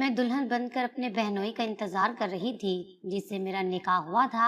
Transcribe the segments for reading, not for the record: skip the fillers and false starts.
मैं दुल्हन बनकर अपने बहनोई का इंतजार कर रही थी, जिससे मेरा निकाह हुआ था।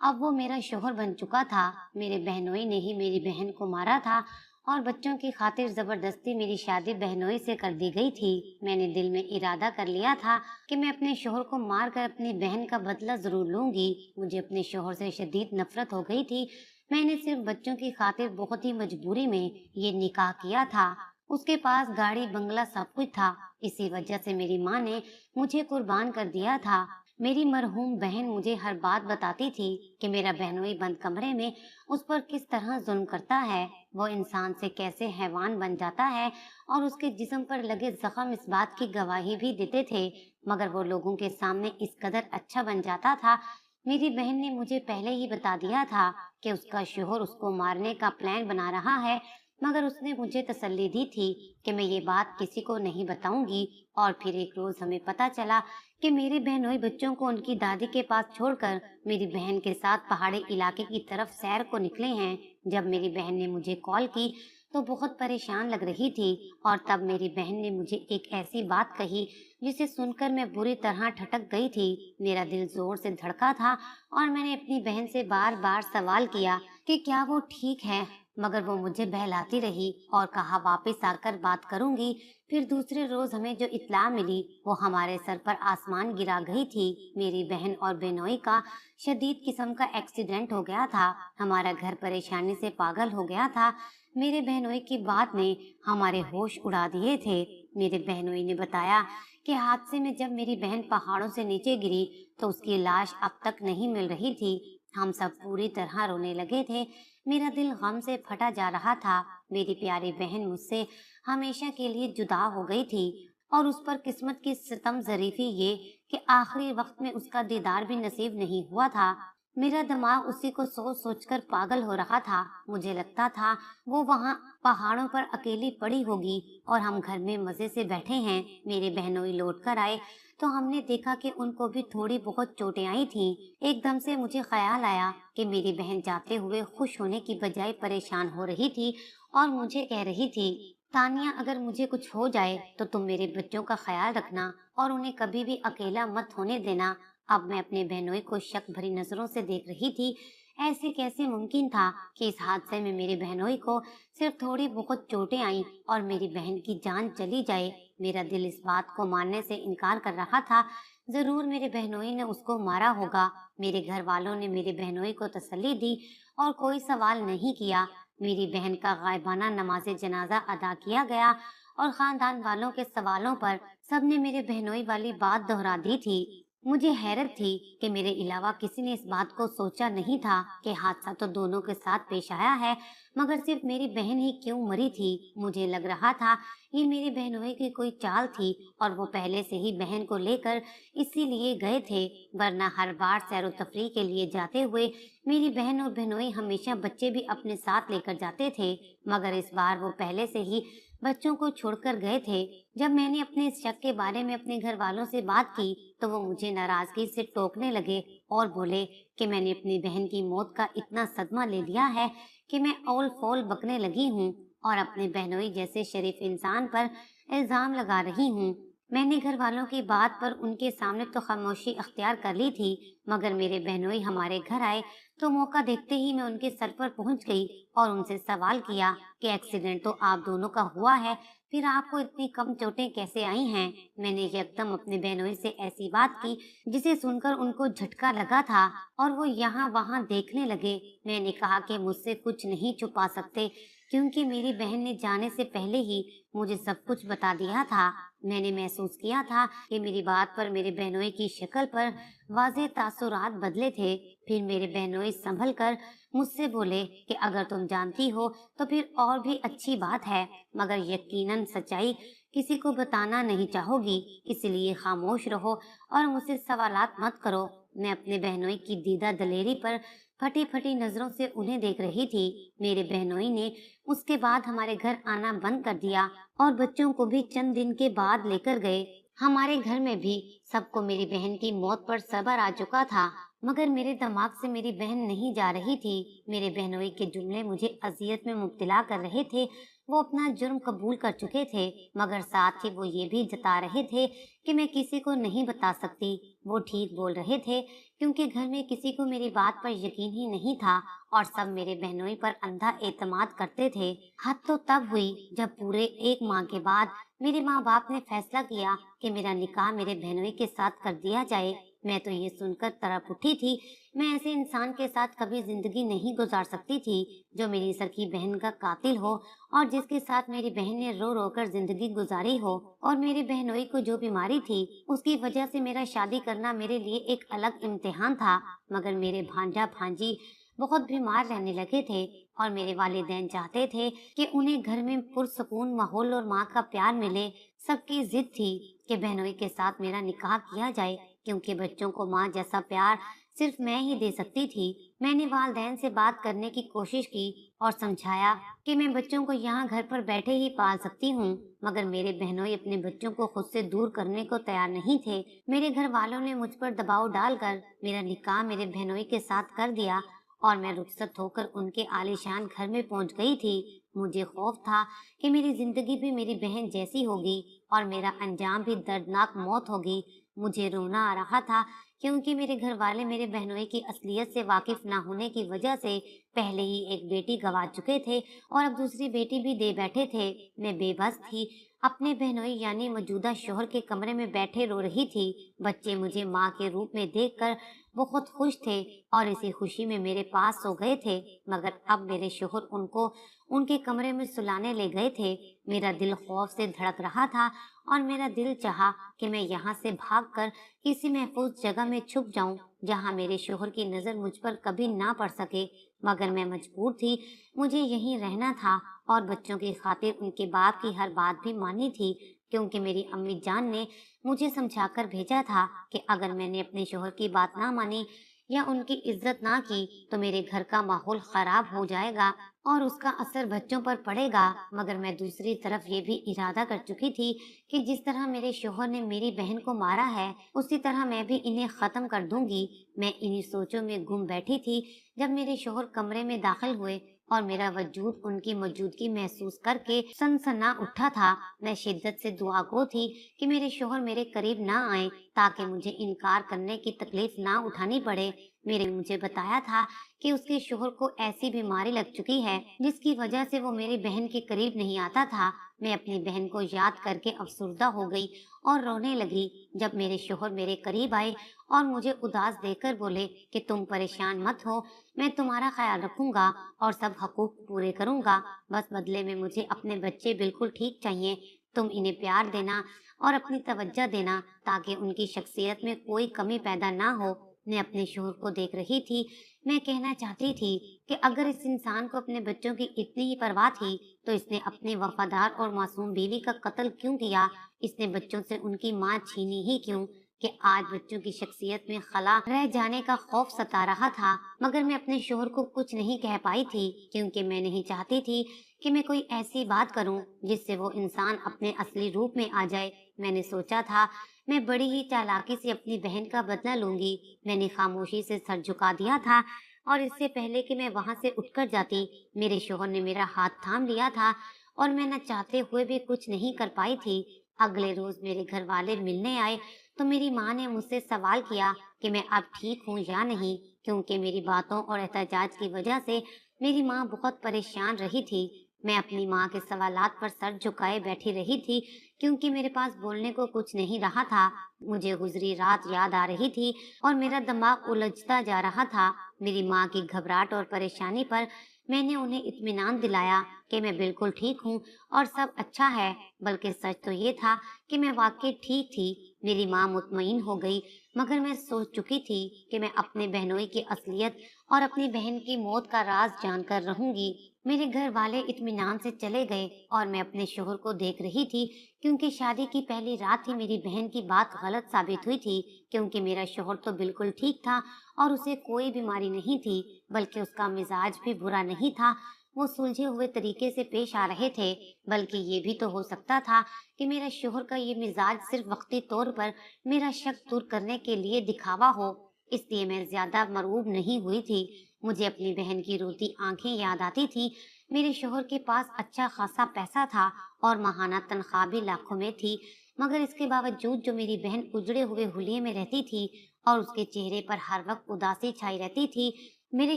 अब वो मेरा शोहर बन चुका था। मेरे बहनोई ने ही मेरी बहन को मारा था और बच्चों की खातिर जबरदस्ती मेरी शादी बहनोई से कर दी गई थी। मैंने दिल में इरादा कर लिया था कि मैं अपने शोहर को मार कर अपनी बहन का बदला जरूर लूंगी। मुझे अपने शोहर से शदीद नफरत हो गई थी। मैंने सिर्फ बच्चों की खातिर बहुत ही मजबूरी में ये निकाह किया था। उसके पास गाड़ी बंगला सब कुछ था। इसी वजह से मेरी माँ ने मुझे कुर्बान कर दिया था। मेरी मरहूम बहन मुझे हर बात बताती थी कि मेरा बहनोई बंद कमरे में उस पर किस तरह जुल्म करता है। वो इंसान से कैसे हैवान बन जाता है और उसके जिस्म पर लगे जख्म इस बात की गवाही भी देते थे, मगर वो लोगों के सामने इस कदर अच्छा बन जाता था। मेरी बहन ने मुझे पहले ही बता दिया था कि उसका शोहर उसको मारने का प्लान बना रहा है, मगर उसने मुझे तसल्ली दी थी कि मैं ये बात किसी को नहीं बताऊंगी। और फिर एक रोज हमें पता चला कि मेरे बहनोई बच्चों को उनकी दादी के पास छोड़कर मेरी बहन के साथ पहाड़ी इलाके की तरफ सैर को निकले हैं। जब मेरी बहन ने मुझे कॉल की तो बहुत परेशान लग रही थी, और तब मेरी बहन ने मुझे एक ऐसी बात कही जिसे सुनकर मैं बुरी तरह ठटक गई थी। मेरा दिल जोर से धड़का था और मैंने अपनी बहन से बार बार सवाल किया कि क्या वो ठीक है, मगर वो मुझे बहलाती रही और कहा वापस आकर बात करूंगी। फिर दूसरे रोज हमें जो इत्तला मिली वो हमारे सर पर आसमान गिरा गई थी। मेरी बहन और बेनोई का शदीद किस्म का एक्सीडेंट हो गया था। हमारा घर परेशानी से पागल हो गया था। मेरे बहनोई की बात ने हमारे होश उड़ा दिए थे। मेरे बहनोई ने बताया कि हादसे में जब मेरी बहन पहाड़ों से नीचे गिरी तो उसकी लाश अब तक नहीं मिल रही थी। हम सब पूरी तरह रोने लगे थे। मेरा दिल गम से फटा जा रहा था। मेरी प्यारी बहन मुझसे हमेशा के लिए जुदा हो गई थी, और उस पर किस्मत की सितम जरीफी ये कि आखिरी वक्त में उसका दीदार भी नसीब नहीं हुआ था। मेरा दिमाग उसी को सोच सोच कर पागल हो रहा था। मुझे लगता था वो वहाँ पहाड़ों पर अकेली पड़ी होगी और हम घर में मजे से बैठे हैं। मेरे बहनोई लौट कर आए तो हमने देखा कि उनको भी थोड़ी बहुत चोटें आई थीं। एकदम से मुझे ख्याल आया कि मेरी बहन जाते हुए खुश होने की बजाय परेशान हो रही थी और मुझे कह रही थी, तानिया अगर मुझे कुछ हो जाए तो तुम मेरे बच्चों का ख्याल रखना और उन्हें कभी भी अकेला मत होने देना। अब मैं अपने बहनोई को शक भरी नजरों से देख रही थी। ऐसे कैसे मुमकिन था कि इस हादसे में मेरी बहनोई को सिर्फ थोड़ी बहुत चोटें आईं और मेरी बहन की जान चली जाए। मेरा दिल इस बात को मानने से इनकार कर रहा था। जरूर मेरे बहनोई ने उसको मारा होगा। मेरे घर वालों ने मेरे बहनोई को तसल्ली दी और कोई सवाल नहीं किया। मेरी बहन का गायबाना नमाज जनाजा अदा किया गया और खानदान वालों के सवालों पर सबने मेरे बहनोई वाली बात दोहरा दी थी। मुझे हैरत थी कि मेरे अलावा किसी ने इस बात को सोचा नहीं था कि हादसा तो दोनों के साथ पेश आया है, मगर सिर्फ मेरी बहन ही क्यों मरी थी। मुझे लग रहा था ये मेरी बहनोई की कोई चाल थी और वो पहले से ही बहन को लेकर इसीलिए गए थे, वरना हर बार सैर तफरीह के लिए जाते हुए मेरी बहन और बहनोई हमेशा बच्चे भी अपने साथ लेकर जाते थे, मगर इस बार वो पहले से ही बच्चों को छोड़कर गए थे। जब मैंने अपने इस शक के बारे में अपने घर वालों से बात की तो वो मुझे नाराजगी से टोकने लगे और बोले कि मैंने अपनी बहन की मौत का इतना सदमा ले लिया है कि मैं औल फौल बकने लगी हूँ और अपने बहनोई जैसे शरीफ इंसान पर इल्जाम लगा रही हूँ। मैंने घर वालों की बात पर उनके सामने तो खामोशी अख्तियार कर ली थी, मगर मेरे बहनोई हमारे घर आए तो मौका देखते ही मैं उनके सर पर पहुंच गई और उनसे सवाल किया कि एक्सीडेंट तो आप दोनों का हुआ है, फिर आपको इतनी कम चोटें कैसे आई हैं। मैंने एकदम अपने बहनोई से ऐसी बात की जिसे सुनकर उनको झटका लगा था और वो यहाँ वहाँ देखने लगे। मैंने कहा कि मुझसे कुछ नहीं छुपा सकते, क्योंकि मेरी बहन ने जाने से पहले ही मुझे सब कुछ बता दिया था। मैंने महसूस किया था कि मेरी बात पर मेरे बहनोई की शक्ल पर वाज़ेह तासुरात बदले थे। फिर मेरे बहनोई संभल कर मुझसे बोले कि अगर तुम जानती हो तो फिर और भी अच्छी बात है, मगर यकीनन सच्चाई किसी को बताना नहीं चाहोगी, इसलिए खामोश रहो और मुझसे सवालात मत करो। मैं अपने बहनोई की दीदा दलेरी पर फटी फटी नजरों से उन्हें देख रही थी। मेरे बहनोई ने उसके बाद हमारे घर आना बंद कर दिया और बच्चों को भी चंद दिन के बाद लेकर गए। हमारे घर में भी सबको मेरी बहन की मौत पर सब्र आ चुका था, मगर मेरे दिमाग से मेरी बहन नहीं जा रही थी। मेरे बहनोई के जुमले मुझे अजियत में मुब्तला कर रहे थे। वो अपना जुर्म कबूल कर चुके थे, मगर साथ ही वो ये भी जता रहे थे कि मैं किसी को नहीं बता सकती। वो ठीक बोल रहे थे, क्योंकि घर में किसी को मेरी बात पर यकीन ही नहीं था और सब मेरे बहनोई पर अंधा एतमाद करते थे। हद तो तब हुई जब पूरे एक माह के बाद मेरे माँ बाप ने फैसला किया कि मेरा निकाह मेरे बहनोई के साथ कर दिया जाए। मैं तो ये सुनकर तड़प उठी थी। मैं ऐसे इंसान के साथ कभी जिंदगी नहीं गुजार सकती थी जो मेरी सगी बहन का कातिल हो और जिसके साथ मेरी बहन ने रो रो कर जिंदगी गुजारी हो। और मेरी बहनोई को जो बीमारी थी उसकी वजह से मेरा शादी करना मेरे लिए एक अलग इम्तिहान था। मगर मेरे भांजा भांजी बहुत बीमार रहने लगे थे और मेरे वालिदैन चाहते थे कि उन्हें घर में पुरसकून माहौल और माँ का प्यार मिले। सबकी जिद थी कि बहनोई के साथ मेरा निकाह किया जाए, क्योंकि बच्चों को माँ जैसा प्यार सिर्फ मैं ही दे सकती थी। मैंने वालिदैन से बात करने की कोशिश की और समझाया कि मैं बच्चों को यहाँ घर पर बैठे ही पाल सकती हूँ, मगर मेरे बहनोई अपने बच्चों को खुद से दूर करने को तैयार नहीं थे। मेरे घर वालों ने मुझ पर दबाव डालकर मेरा निकाह मेरे बहनोई के साथ कर दिया और मैं रुखसत होकर उनके आलीशान घर में पहुंच गई थी। मुझे खौफ था कि मेरी जिंदगी भी मेरी बहन जैसी होगी और मेरा अंजाम भी दर्दनाक मौत होगी। मुझे रोना आ रहा था, क्योंकि मेरे घर वाले मेरे बहनोई की असलियत से वाकिफ ना होने की वजह से पहले ही एक बेटी गंवा चुके थे और अब दूसरी बेटी भी दे बैठे थे। मैं बेबस थी, अपने बहनोई यानी मौजूदा शोहर के कमरे में बैठे रो रही थी। बच्चे मुझे माँ के रूप में देखकर बहुत खुश थे और इसी खुशी में मेरे पास सो गए थे, मगर अब मेरे शोहर उनको उनके कमरे में सुलाने ले गए थे। मेरा दिल खौफ से धड़क रहा था और मेरा दिल चाहा कि मैं यहाँ से भागकर किसी महफूज जगह में छुप जाऊं, जहाँ मेरे शोहर की नजर मुझ पर कभी ना पड़ सके। मगर मैं मजबूर थी, मुझे यहीं रहना था और बच्चों की खातिर उनके बाप की हर बात भी मानी थी, क्योंकि मेरी अम्मी जान ने मुझे समझाकर भेजा था कि अगर मैंने अपने शोहर की बात ना मानी या उनकी इज्जत ना की तो मेरे घर का माहौल खराब हो जाएगा और उसका असर बच्चों पर पड़ेगा। मगर मैं दूसरी तरफ ये भी इरादा कर चुकी थी कि जिस तरह मेरे शोहर ने मेरी बहन को मारा है उसी तरह मैं भी इन्हें खत्म कर दूंगी। मैं इन्हीं सोचों में गुम बैठी थी जब मेरे शोहर कमरे में दाखिल हुए और मेरा वजूद उनकी मौजूदगी महसूस करके सनसना उठा था। मैं शिद्दत से दुआगो थी कि मेरे शोहर मेरे करीब ना आए, ताकि मुझे इनकार करने की तकलीफ ना उठानी पड़े। मेरे मुझे बताया था कि उसके शोहर को ऐसी बीमारी लग चुकी है जिसकी वजह से वो मेरी बहन के करीब नहीं आता था। मैं अपनी बहन को याद करके अफसुर्दा हो गई और रोने लगी जब मेरे शोहर मेरे करीब आए और मुझे उदास देकर बोले कि तुम परेशान मत हो, मैं तुम्हारा ख्याल रखूंगा और सब हकूक पूरे करूंगा। बस बदले में मुझे अपने बच्चे बिल्कुल ठीक चाहिए। तुम इन्हें प्यार देना और अपनी तवज्जो देना ताकि उनकी शख्सियत में कोई कमी पैदा ना हो। मैं अपने शोहर को देख रही थी। मैं कहना चाहती थी कि अगर इस इंसान को अपने बच्चों की इतनी ही परवाह थी तो इसने अपने वफादार और मासूम बीवी का कत्ल क्यों किया? इसने बच्चों से उनकी माँ छीनी ही क्यों? कि आज बच्चों की शख्सियत में खला रह जाने का खौफ सता रहा था, मगर मैं अपने शोहर को कुछ नहीं कह पाई थी, क्योंकि मैं नहीं चाहती थी कि मैं कोई ऐसी बात करूं जिससे वो इंसान अपने असली रूप में आ जाए। मैंने सोचा था मैं बड़ी ही चालाकी से अपनी बहन का बदला लूंगी। मैंने खामोशी से सर झुका दिया था और इससे पहले कि मैं वहां से उठकर जाती, मेरे शोहर ने मेरा हाथ थाम लिया था और मैं न चाहते हुए भी कुछ नहीं कर पाई थी। अगले रोज मेरे घर वाले मिलने आए तो मेरी माँ ने मुझसे सवाल किया कि मैं अब ठीक हूँ या नहीं, क्योंकि मेरी बातों और एहतजाज की वजह से मेरी माँ बहुत परेशान रही थी। मैं अपनी माँ के सवालात पर सर झुकाए बैठी रही थी, क्योंकि मेरे पास बोलने को कुछ नहीं रहा था। मुझे गुजरी रात याद आ रही थी और मेरा दिमाग उलझता जा रहा था। मेरी माँ की घबराहट और परेशानी पर मैंने उन्हें इत्मीनान दिलाया कि मैं बिल्कुल ठीक हूँ और सब अच्छा है, बल्कि सच तो ये था कि मैं वाकई ठीक थी। मेरी माँ मुतमईन हो गई, मगर मैं सोच चुकी थी कि मैं अपने बहनोई की असलियत और अपनी बहन की मौत का राज जानकर रहूंगी। मेरे घर वाले इत्मीनान से चले गए और मैं अपने शोहर को देख रही थी, क्योंकि शादी की पहली रात ही मेरी बहन की बात गलत साबित हुई थी, क्योंकि मेरा शोहर तो बिल्कुल ठीक था और उसे कोई बीमारी नहीं थी, बल्कि उसका मिजाज भी बुरा नहीं था। वो सुलझे हुए तरीके से पेश आ रहे थे, बल्कि ये भी तो हो सकता था कि मेरा शोहर का ये मिजाज सिर्फ वक्ती तौर पर मेरा शक दूर करने के लिए दिखावा हो। इसलिए मैं ज्यादा मरूब नहीं हुई थी। मुझे अपनी बहन की रोती आंखें याद आती थी। मेरे शोहर के पास अच्छा खासा पैसा था और माहाना तनख्वाह भी लाखों में थी, मगर इसके बावजूद जो मेरी बहन उजड़े हुए हुलिये में रहती थी और उसके चेहरे पर हर वक्त उदासी छाई रहती थी। मेरे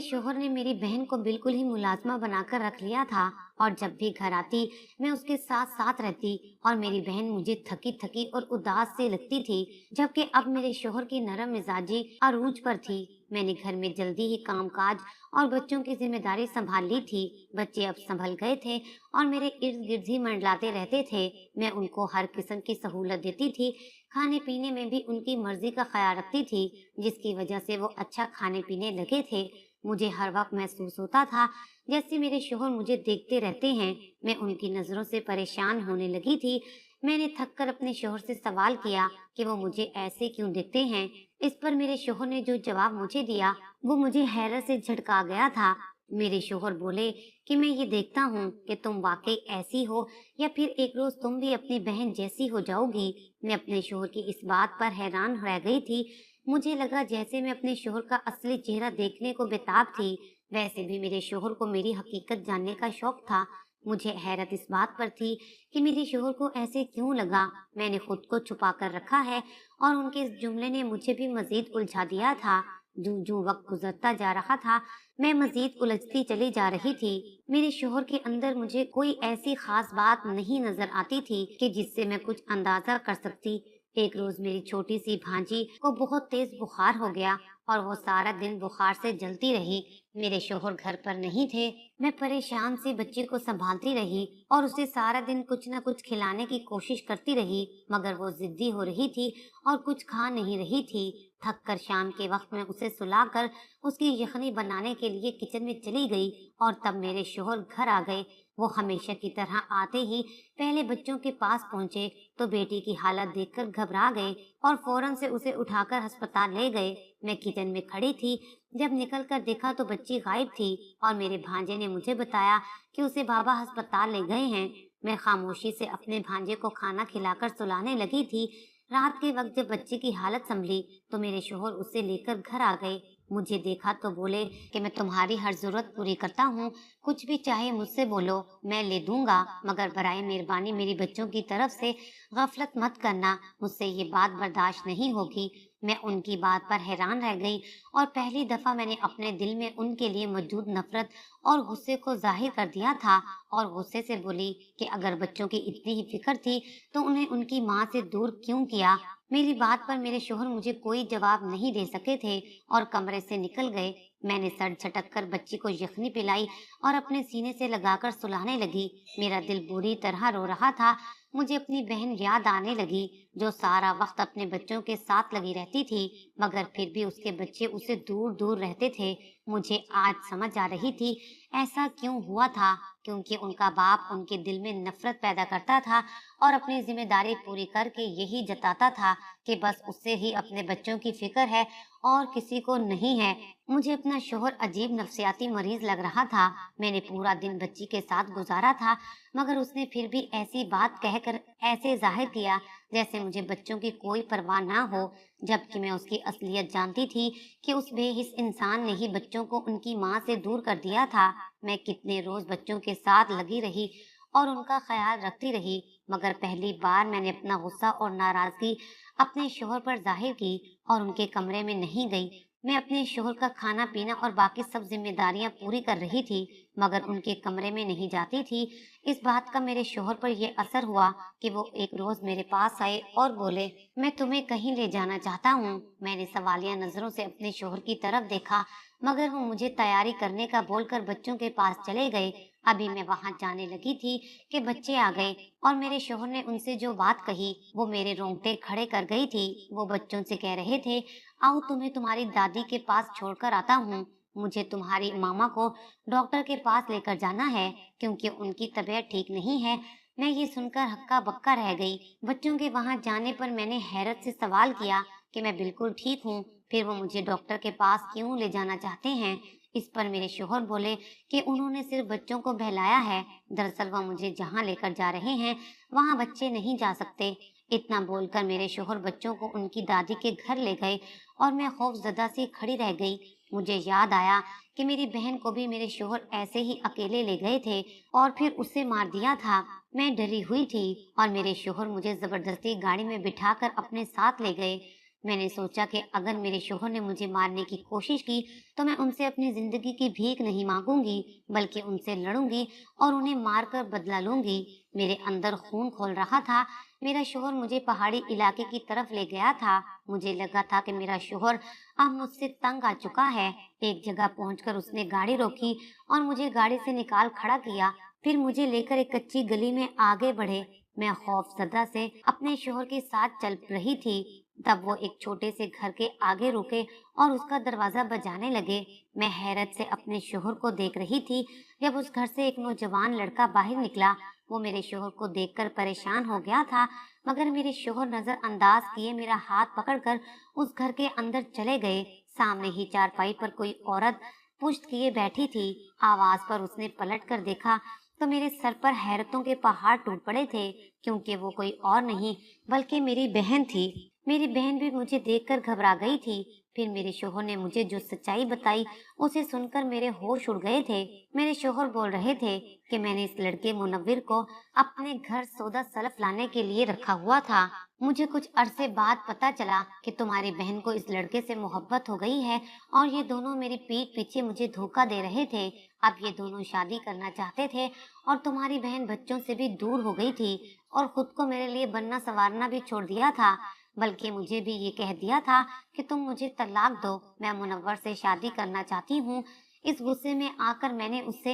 शोहर ने मेरी बहन को बिल्कुल ही मुलाजमा बनाकर रख लिया था और जब भी घर आती मैं उसके साथ साथ रहती और मेरी बहन मुझे थकी थकी और उदास से लगती थी, जबकि अब मेरे शोहर की नरम मिजाजी अरूज पर थी। मैंने घर में जल्दी ही कामकाज और बच्चों की जिम्मेदारी संभाल ली थी। बच्चे अब संभल गए थे और मेरे इर्द गिर्द ही मंडलाते रहते थे। मैं उनको हर किस्म की सहूलत देती थी, खाने पीने में भी उनकी मर्जी का ख्याल रखती थी, जिसकी वजह से वो अच्छा खाने पीने लगे थे। मुझे हर वक्त महसूस होता था जैसे मेरे शोहर मुझे देखते रहते हैं। मैं उनकी नजरों से परेशान होने लगी थी। मैंने थक कर अपने शोहर से सवाल किया कि वो मुझे ऐसे क्यों देखते हैं। इस पर मेरे शोहर ने जो जवाब मुझे दिया वो मुझे हैरत से झटका गया था। मेरे शोहर बोले कि मैं ये देखता हूँ कि तुम वाकई ऐसी हो या फिर एक रोज तुम भी अपनी बहन जैसी हो जाओगी। मैं अपने शोहर की इस बात पर हैरान रह गई थी। मुझे लगा जैसे मैं अपने शोहर का असली चेहरा देखने को बेताब थी। वैसे भी मेरे शोहर को मेरी हकीकत जानने का शौक था। मुझे हैरत इस बात पर थी कि मेरे शोहर को ऐसे क्यों लगा। मैंने खुद को छुपा कर रखा है और उनके इस जुमले ने मुझे भी मजीद उलझा दिया था। जो जो वक्त गुजरता जा रहा था मैं मजीद उलझती चली जा रही थी। मेरे शोहर के अंदर मुझे कोई ऐसी खास बात नहीं नजर आती थी कि जिससे मैं कुछ अंदाजा कर सकती। एक रोज मेरी छोटी सी भांजी को बहुत तेज बुखार हो गया और वो सारा दिन बुखार से जलती रही। मेरे शोहर घर पर नहीं थे। मैं परेशान सी बच्ची को संभालती रही और उसे सारा दिन कुछ न कुछ खिलाने की कोशिश करती रही, मगर वो जिद्दी हो रही थी और कुछ खा नहीं रही थी। थक कर शाम के वक्त में उसे सुलाकर उसकी यखनी बनाने के लिए किचन में चली गई और तब मेरे शोहर घर आ गए। वो हमेशा की तरह आते ही पहले बच्चों के पास पहुंचे तो बेटी की हालत देखकर घबरा गए और फौरन से उसे उठाकर अस्पताल ले गए। मैं किचन में खड़ी थी, जब निकल कर देखा तो बच्ची गायब थी और मेरे भांजे ने मुझे बताया कि उसे बाबा अस्पताल ले गए हैं। मैं खामोशी से अपने भांजे को खाना खिलाकर सुलाने लगी थी। रात के वक्त जब बच्ची की हालत संभली तो मेरे शोहर उसे लेकर घर आ गए। मुझे देखा तो बोले कि मैं तुम्हारी हर जरूरत पूरी करता हूँ, कुछ भी चाहे मुझसे बोलो, मैं ले दूंगा, मगर बराए मेहरबानी मेरी बच्चों की तरफ से गफलत मत करना, मुझसे ये बात बर्दाश्त नहीं होगी। मैं उनकी बात पर हैरान रह गई और पहली दफा मैंने अपने दिल में उनके लिए मौजूद नफरत और गुस्से को जाहिर कर दिया था और गुस्से से बोली कि अगर बच्चों की इतनी ही फिक्र थी तो उन्हें उनकी माँ से दूर क्यों किया। मेरी बात पर मेरे शोहर मुझे कोई जवाब नहीं दे सके थे और कमरे से निकल गए। मैंने सर झटक कर बच्ची को यखनी पिलाई और अपने सीने से लगाकर सुलाने लगी। मेरा दिल बुरी तरह रो रहा था। मुझे अपनी बहन याद आने लगी जो सारा वक्त अपने बच्चों के साथ लगी रहती थी, मगर फिर भी उसके बच्चे उसे दूर दूर रहते थे। मुझे आज समझ आ रही थी ऐसा क्यों हुआ था, क्योंकि उनका बाप उनके दिल में नफरत पैदा करता था और अपनी जिम्मेदारी पूरी करके यही जताता था कि बस उससे ही अपने बच्चों की फिक्र है और किसी को नहीं है। मुझे अपना शोहर अजीब नफ्सियाती मरीज लग रहा था। मैंने पूरा दिन बच्ची के साथ गुजारा था, मगर उसने फिर भी ऐसी बात कहकर ऐसे जाहिर किया जैसे मुझे बच्चों की कोई परवाह ना हो, जबकि मैं उसकी असलियत जानती थी कि उस बेहिस इंसान ने ही बच्चों को उनकी माँ से दूर कर दिया था। मैं कितने रोज बच्चों के साथ लगी रही और उनका ख्याल रखती रही, मगर पहली बार मैंने अपना गुस्सा और नाराजगी अपने शोहर पर जाहिर की और उनके कमरे में नहीं गई। मैं अपने शोहर का खाना पीना और बाकी सब जिम्मेदारियां पूरी कर रही थी, मगर उनके कमरे में नहीं जाती थी। इस बात का मेरे शोहर पर यह असर हुआ कि वो एक रोज मेरे पास आए और बोले, मैं तुम्हें कहीं ले जाना चाहता हूँ। मैंने सवालिया नजरों से अपने शोहर की तरफ देखा, मगर वो मुझे तैयारी करने का बोलकर बच्चों के पास चले गए। अभी मैं वहां जाने लगी थी कि बच्चे आ गए और मेरे शोहर ने उनसे जो बात कही वो मेरे रोंगटे खड़े कर गई थी। वो बच्चों से कह रहे थे, आओ तुम्हें तुम्हारी दादी के पास छोड़कर आता हूँ। मुझे तुम्हारी मामा को डॉक्टर के पास लेकर जाना है क्योंकि उनकी तबीयत ठीक नहीं है। मैं ये सुनकर हक्का बक्का रह गई। बच्चों के वहां जाने पर मैंने हैरत से सवाल किया कि मैं बिल्कुल ठीक हूँ, फिर वो मुझे डॉक्टर के पास क्यों ले जाना चाहते हैं। इस पर मेरे शोहर बोले कि उन्होंने सिर्फ बच्चों को बहलाया है, दरअसल वह मुझे जहाँ लेकर जा रहे हैं वहाँ बच्चे नहीं जा सकते। इतना बोलकर मेरे शोहर बच्चों को उनकी दादी के घर ले गए और मैं खौफजदा सी खड़ी रह गई। मुझे याद आया कि मेरी बहन को भी मेरे शोहर ऐसे ही अकेले ले गए थे और फिर उसे मार दिया था। मैं डरी हुई थी और मेरे शोहर मुझे जबरदस्ती गाड़ी में बिठाकर अपने साथ ले गए। मैंने सोचा कि अगर मेरे शोहर ने मुझे मारने की कोशिश की तो मैं उनसे अपनी जिंदगी की भीख नहीं मांगूंगी, बल्कि उनसे लड़ूंगी और उन्हें मारकर बदला लूंगी। मेरे अंदर खून खौल रहा था। मेरा शोहर मुझे पहाड़ी इलाके की तरफ ले गया था। मुझे लगा था कि मेरा शोहर अब मुझसे तंग आ चुका है। एक जगह पहुंचकर उसने गाड़ी रोकी और मुझे गाड़ी से निकाल खड़ा किया। फिर मुझे लेकर एक कच्ची गली में आगे बढ़े। मैं खौफजदा से अपने शोहर के साथ चल रही थी। तब वो एक छोटे से घर के आगे रुके और उसका दरवाजा बजाने लगे। मैं हैरत से अपने शोहर को देख रही थी जब उस घर से एक नौजवान लड़का बाहर निकला। वो मेरे शोहर को देखकर परेशान हो गया था, मगर मेरे शोहर नजरअंदाज किए मेरा हाथ पकड़कर उस घर के अंदर चले गए। सामने ही चारपाई पर कोई औरत पुश्त किए बैठी थी। आवाज पर उसने पलट कर देखा तो मेरे सर पर हैरतों के पहाड़ टूट पड़े थे, क्योंकि वो कोई और नहीं बल्कि मेरी बहन थी। मेरी बहन भी मुझे देखकर घबरा गई थी। फिर मेरे शोहर ने मुझे जो सच्चाई बताई उसे सुनकर मेरे होश उड़ गए थे। मेरे शोहर बोल रहे थे कि मैंने इस लड़के मुनव्विर को अपने घर सौदा सलफ लाने के लिए रखा हुआ था। मुझे कुछ अरसे बाद पता चला कि तुम्हारी बहन को इस लड़के से मोहब्बत हो गई है और ये दोनों मेरी पीठ पीछे मुझे धोखा दे रहे थे। अब ये दोनों शादी करना चाहते थे और तुम्हारी बहन बच्चों से भी दूर हो गई थी और खुद को मेरे लिए बनना संवारना भी छोड़ दिया था, बल्कि मुझे भी ये कह दिया था कि तुम मुझे तलाक दो, मैं मुनव्वर से शादी करना चाहती हूँ। इस गुस्से में आकर मैंने उससे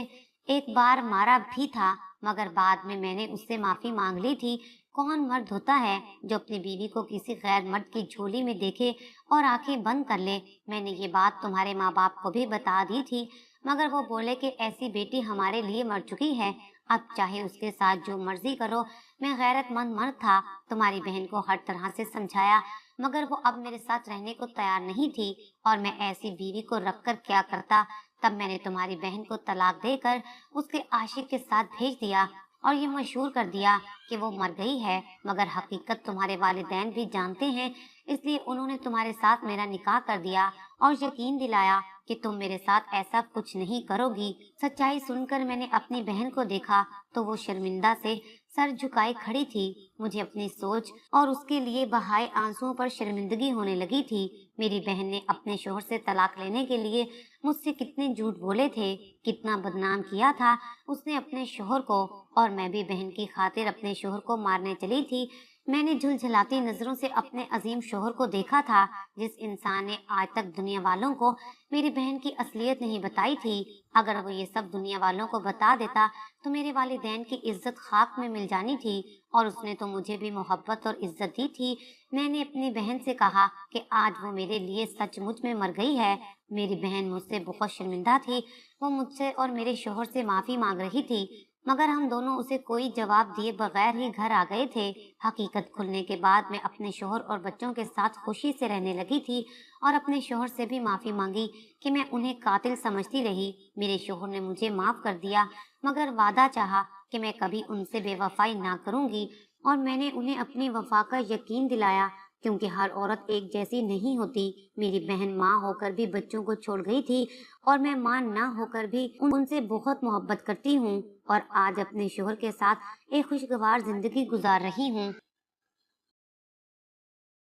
एक बार मारा भी था, मगर बाद में मैंने उससे माफी मांग ली थी। कौन मर्द होता है जो अपनी बीवी को किसी गैर मर्द की झोली में देखे और आंखें बंद कर ले। मैंने ये बात तुम्हारे माँ बाप को भी बता दी थी, मगर वो बोले कि ऐसी बेटी हमारे लिए मर चुकी है, अब चाहे उसके साथ जो मर्जी करो। मैं गैरतमंद मर्द था, तुम्हारी बहन को हर तरह से समझाया, मगर वो अब मेरे साथ रहने को तैयार नहीं थी और मैं ऐसी बीवी को रखकर क्या करता। तब मैंने तुम्हारी बहन को तलाक देकर उसके आशिक के साथ भेज दिया और ये मशहूर कर दिया कि वो मर गई है, मगर हकीकत तुम्हारे वालिदैन भी जानते हैं, इसलिए उन्होंने तुम्हारे साथ मेरा निकाह कर दिया और यकीन दिलाया कि तुम मेरे साथ ऐसा कुछ नहीं करोगी। सच्चाई सुनकर मैंने अपनी बहन को देखा तो वो शर्मिंदा से सर झुकाए खड़ी थी। मुझे अपनी सोच और उसके लिए बहाए आंसुओं पर शर्मिंदगी होने लगी थी। मेरी बहन ने अपने शोहर से तलाक लेने के लिए मुझसे कितने झूठ बोले थे, कितना बदनाम किया था उसने अपने शोहर को, और मैं भी बहन की खातिर अपने शोहर को मारने चली थी। मैंने झुलझलाती नजरों से अपने अजीम शोहर को देखा था, जिस इंसान ने आज तक दुनिया वालों को मेरी बहन की असलियत नहीं बताई थी। अगर वो ये सब दुनिया वालों को बता देता तो मेरे वालिदैन की इज्जत खाक में मिल जानी थी, और उसने तो मुझे भी मोहब्बत और इज्जत दी थी। मैंने अपनी बहन से कहा कि आज वो मेरे लिए सचमुच में मर गई है। मेरी बहन मुझसे बहुत शर्मिंदा थी। वो मुझसे और मेरे शोहर से माफी मांग रही थी, मगर हम दोनों उसे कोई जवाब दिए बगैर ही घर आ गए थे। हकीकत खुलने के बाद मैं अपने शोहर और बच्चों के साथ खुशी से रहने लगी थी और अपने शोहर से भी माफी मांगी कि मैं उन्हें कातिल समझती रही। मेरे शोहर ने मुझे माफ कर दिया, मगर वादा चाहा कि मैं कभी उनसे बेवफाई ना करूंगी, और मैंने उन्हें अपनी वफा का यकीन दिलाया, क्योंकि हर औरत एक जैसी नहीं होती। मेरी बहन माँ होकर भी बच्चों को छोड़ गई थी और मैं माँ ना होकर भी उनसे बहुत मोहब्बत करती हूँ और आज अपने शोहर के साथ एक खुशगवार जिंदगी गुजार रही हूँ।